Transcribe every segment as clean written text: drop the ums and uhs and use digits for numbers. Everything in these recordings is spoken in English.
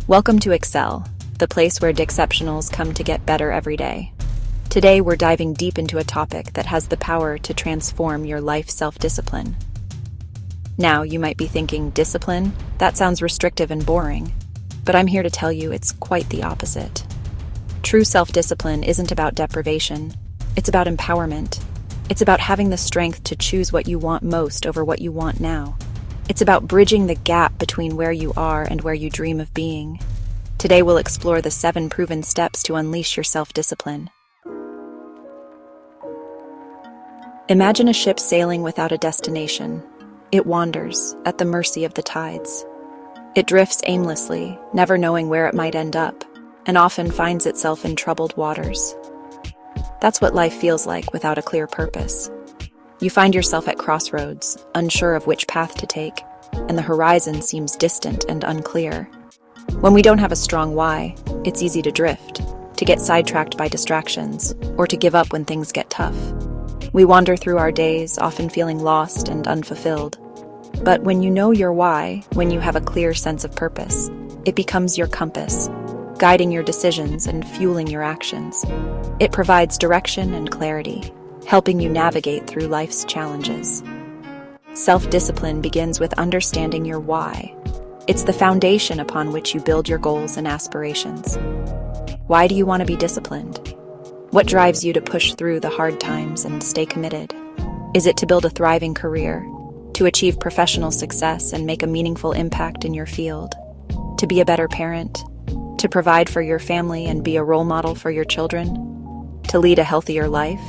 Welcome to Excel, the place where Dixceptionals come to get better every day. Today, we're diving deep into a topic that has the power to transform your life self-discipline. Now, you might be thinking, discipline? That sounds restrictive and boring. But I'm here to tell you it's quite the opposite. True self-discipline isn't about deprivation. It's about empowerment. It's about having the strength to choose what you want most over what you want now. It's about bridging the gap between where you are and where you dream of being. Today we'll explore the 7 proven steps to unleash your self-discipline. Imagine a ship sailing without a destination. It wanders, at the mercy of the tides. It drifts aimlessly, never knowing where it might end up, and often finds itself in troubled waters. That's what life feels like without a clear purpose. You find yourself at crossroads, unsure of which path to take, and the horizon seems distant and unclear. When we don't have a strong why, it's easy to drift, to get sidetracked by distractions, or to give up when things get tough. We wander through our days, often feeling lost and unfulfilled. But when you know your why, when you have a clear sense of purpose, it becomes your compass, guiding your decisions and fueling your actions. It provides direction and clarity, helping you navigate through life's challenges. Self-discipline begins with understanding your why. It's the foundation upon which you build your goals and aspirations. Why do you want to be disciplined? What drives you to push through the hard times and stay committed? Is it to build a thriving career, to achieve professional success and make a meaningful impact in your field, to be a better parent, to provide for your family and be a role model for your children, to lead a healthier life,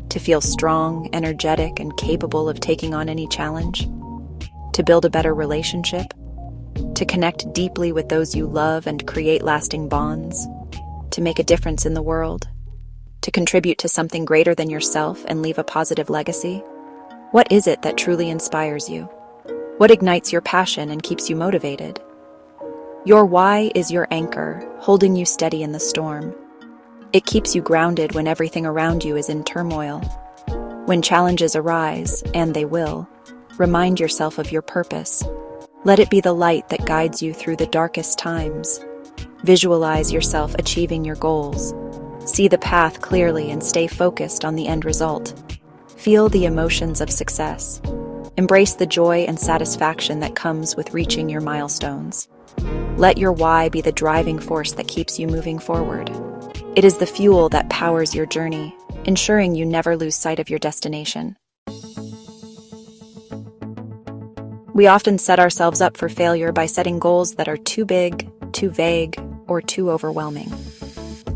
to feel strong, energetic, and capable of taking on any challenge, to build a better relationship, to connect deeply with those you love and create lasting bonds, to make a difference in the world, to contribute to something greater than yourself and leave a positive legacy? What is it that truly inspires you? What ignites your passion and keeps you motivated? Your why is your anchor, holding you steady in the storm. It keeps you grounded when everything around you is in turmoil. When challenges arise, and they will, remind yourself of your purpose. Let it be the light that guides you through the darkest times. Visualize yourself achieving your goals. See the path clearly and stay focused on the end result. Feel the emotions of success. Embrace the joy and satisfaction that comes with reaching your milestones. Let your why be the driving force that keeps you moving forward. It is the fuel that powers your journey, ensuring you never lose sight of your destination. We often set ourselves up for failure by setting goals that are too big, too vague, or too overwhelming.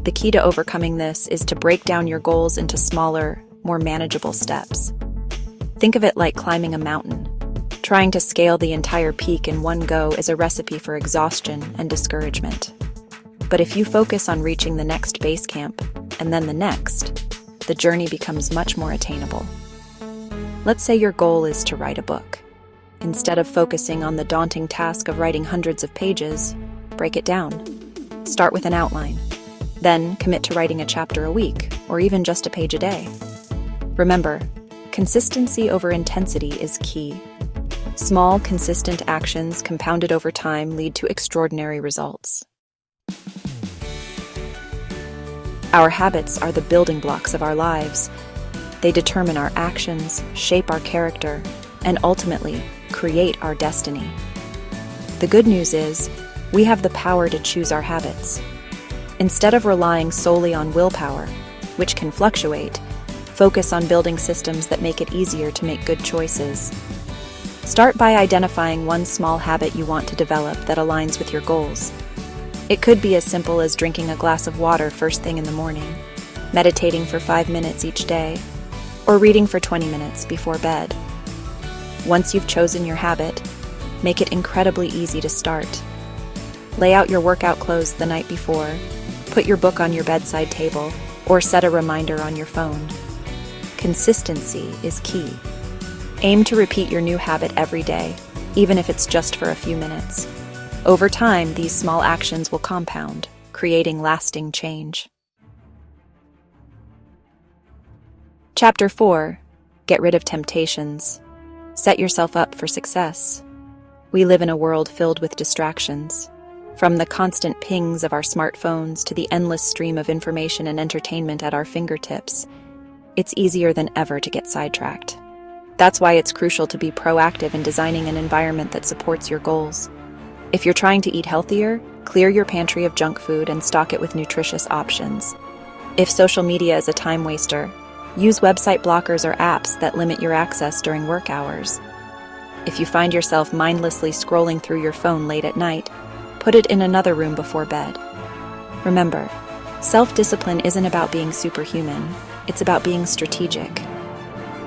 The key to overcoming this is to break down your goals into smaller, more manageable steps. Think of it like climbing a mountain. Trying to scale the entire peak in one go is a recipe for exhaustion and discouragement. But if you focus on reaching the next base camp, and then the next, the journey becomes much more attainable. Let's say your goal is to write a book. Instead of focusing on the daunting task of writing hundreds of pages, break it down. Start with an outline. Then commit to writing a chapter a week, or even just a page a day. Remember, consistency over intensity is key. Small, consistent actions compounded over time lead to extraordinary results. Our habits are the building blocks of our lives. They determine our actions, shape our character, and ultimately create our destiny. The good news is, we have the power to choose our habits. Instead of relying solely on willpower, which can fluctuate, focus on building systems that make it easier to make good choices. Start by identifying one small habit you want to develop that aligns with your goals. It could be as simple as drinking a glass of water first thing in the morning, meditating for 5 minutes each day, or reading for 20 minutes before bed. Once you've chosen your habit, make it incredibly easy to start. Lay out your workout clothes the night before, put your book on your bedside table, or set a reminder on your phone. Consistency is key. Aim to repeat your new habit every day, even if it's just for a few minutes. Over time, these small actions will compound, creating lasting change. Chapter 4. Get rid of temptations. Set yourself up for success. We live in a world filled with distractions. From the constant pings of our smartphones to the endless stream of information and entertainment at our fingertips, it's easier than ever to get sidetracked. That's why it's crucial to be proactive in designing an environment that supports your goals. If you're trying to eat healthier, clear your pantry of junk food and stock it with nutritious options. If social media is a time waster, use website blockers or apps that limit your access during work hours. If you find yourself mindlessly scrolling through your phone late at night, put it in another room before bed. Remember, self-discipline isn't about being superhuman, it's about being strategic.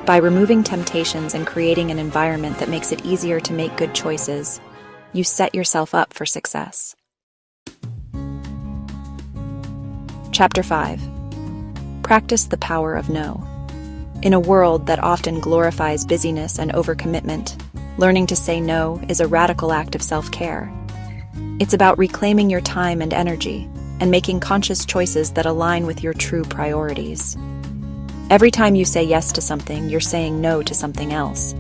By removing temptations and creating an environment that makes it easier to make good choices, you set yourself up for success. Chapter 5. Practice the power of no. In a world that often glorifies busyness and overcommitment, learning to say no is a radical act of self-care. It's about reclaiming your time and energy and making conscious choices that align with your true priorities. Every time you say yes to something, you're saying no to something else.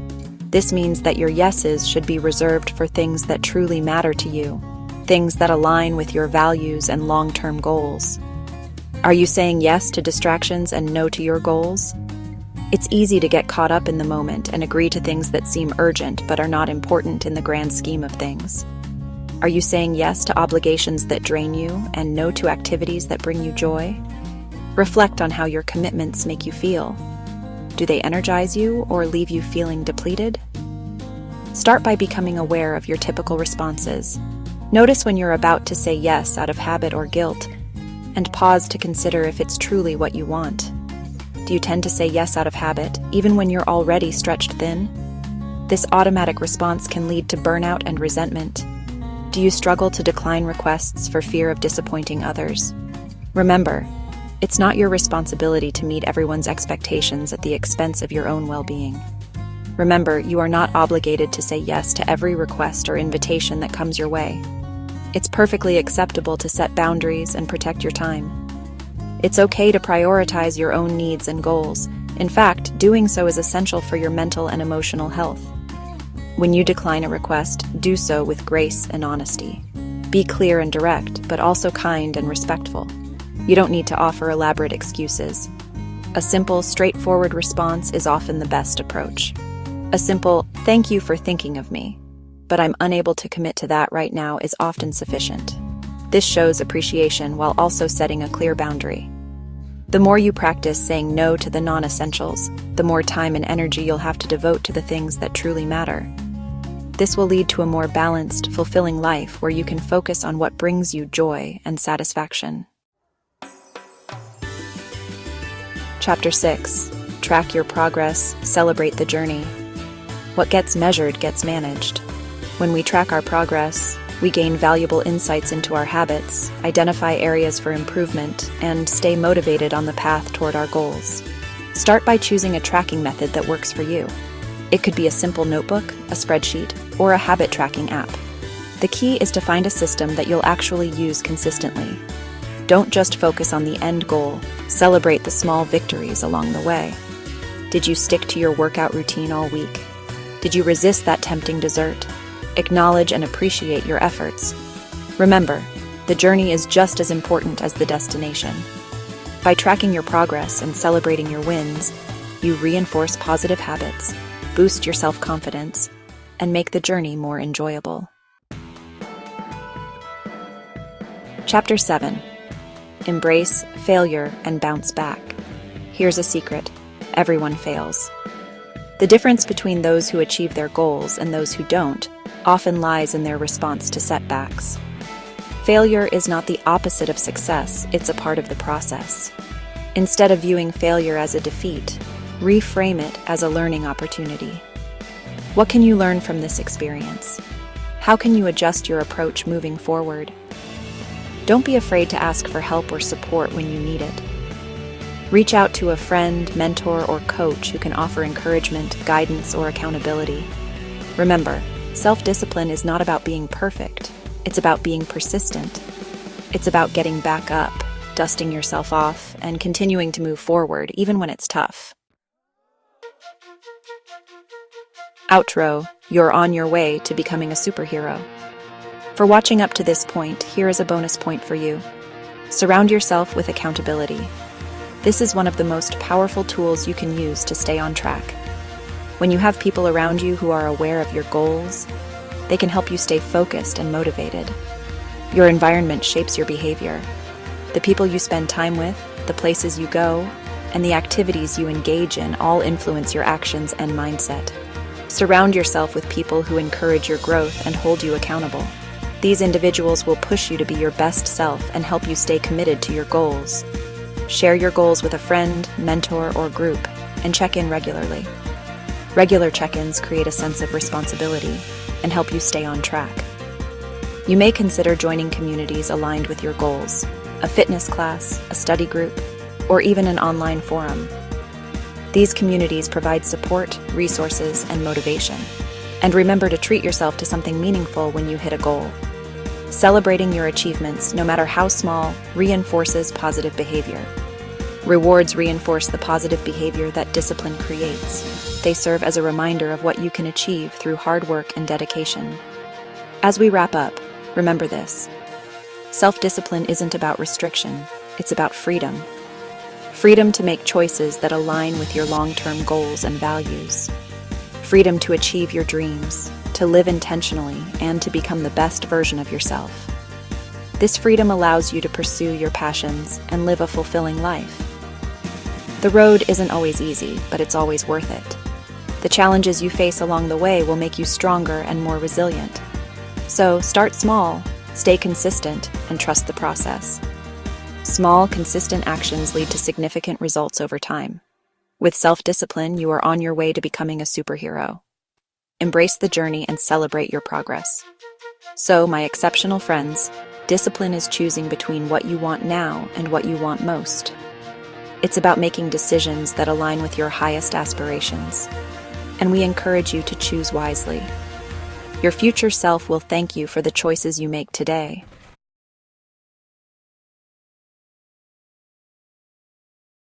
This means that your yeses should be reserved for things that truly matter to you, things that align with your values and long-term goals. Are you saying yes to distractions and no to your goals? It's easy to get caught up in the moment and agree to things that seem urgent but are not important in the grand scheme of things. Are you saying yes to obligations that drain you and no to activities that bring you joy? Reflect on how your commitments make you feel. Do they energize you or leave you feeling depleted? Start by becoming aware of your typical responses. Notice when you're about to say yes out of habit or guilt, and pause to consider if it's truly what you want. Do you tend to say yes out of habit, even when you're already stretched thin? This automatic response can lead to burnout and resentment. Do you struggle to decline requests for fear of disappointing others? Remember, it's not your responsibility to meet everyone's expectations at the expense of your own well-being. Remember, you are not obligated to say yes to every request or invitation that comes your way. It's perfectly acceptable to set boundaries and protect your time. It's okay to prioritize your own needs and goals. In fact, doing so is essential for your mental and emotional health. When you decline a request, do so with grace and honesty. Be clear and direct, but also kind and respectful. You don't need to offer elaborate excuses. A simple, straightforward response is often the best approach. A simple, "Thank you for thinking of me, but I'm unable to commit to that right now," is often sufficient. This shows appreciation while also setting a clear boundary. The more you practice saying no to the non-essentials, the more time and energy you'll have to devote to the things that truly matter. This will lead to a more balanced, fulfilling life where you can focus on what brings you joy and satisfaction. Chapter 6. Track your progress, celebrate the journey. What gets measured gets managed. When we track our progress, we gain valuable insights into our habits, identify areas for improvement, and stay motivated on the path toward our goals. Start by choosing a tracking method that works for you. It could be a simple notebook, a spreadsheet, or a habit tracking app. The key is to find a system that you'll actually use consistently. Don't just focus on the end goal, celebrate the small victories along the way. Did you stick to your workout routine all week? Did you resist that tempting dessert? Acknowledge and appreciate your efforts. Remember, the journey is just as important as the destination. By tracking your progress and celebrating your wins, you reinforce positive habits, boost your self-confidence, and make the journey more enjoyable. Chapter 7. Embrace failure and bounce back. Here's a secret: everyone fails. The difference between those who achieve their goals and those who don't often lies in their response to setbacks. Failure is not the opposite of success, it's a part of the process. Instead of viewing failure as a defeat, reframe it as a learning opportunity. What can you learn from this experience? How can you adjust your approach moving forward? Don't be afraid to ask for help or support when you need it. Reach out to a friend, mentor, or coach who can offer encouragement, guidance, or accountability. Remember, self-discipline is not about being perfect. It's about being persistent. It's about getting back up, dusting yourself off, and continuing to move forward even when it's tough. Outro: you're on your way to becoming a superhero. For watching up to this point, here is a bonus point for you. Surround yourself with accountability. This is one of the most powerful tools you can use to stay on track. When you have people around you who are aware of your goals, they can help you stay focused and motivated. Your environment shapes your behavior. The people you spend time with, the places you go, and the activities you engage in all influence your actions and mindset. Surround yourself with people who encourage your growth and hold you accountable. These individuals will push you to be your best self and help you stay committed to your goals. Share your goals with a friend, mentor, or group, and check in regularly. Regular check-ins create a sense of responsibility and help you stay on track. You may consider joining communities aligned with your goals, a fitness class, a study group, or even an online forum. These communities provide support, resources, and motivation. And remember to treat yourself to something meaningful when you hit a goal. Celebrating your achievements, no matter how small, reinforces positive behavior. Rewards reinforce the positive behavior that discipline creates. They serve as a reminder of what you can achieve through hard work and dedication. As we wrap up, remember this. Self-discipline isn't about restriction, it's about freedom. Freedom to make choices that align with your long-term goals and values. Freedom to achieve your dreams, to live intentionally, and to become the best version of yourself. This freedom allows you to pursue your passions and live a fulfilling life. The road isn't always easy, but it's always worth it. The challenges you face along the way will make you stronger and more resilient. So start small, stay consistent, and trust the process. Small, consistent actions lead to significant results over time. With self-discipline, you are on your way to becoming a superhero. Embrace the journey and celebrate your progress. So, my exceptional friends, discipline is choosing between what you want now and what you want most. It's about making decisions that align with your highest aspirations. And we encourage you to choose wisely. Your future self will thank you for the choices you make today.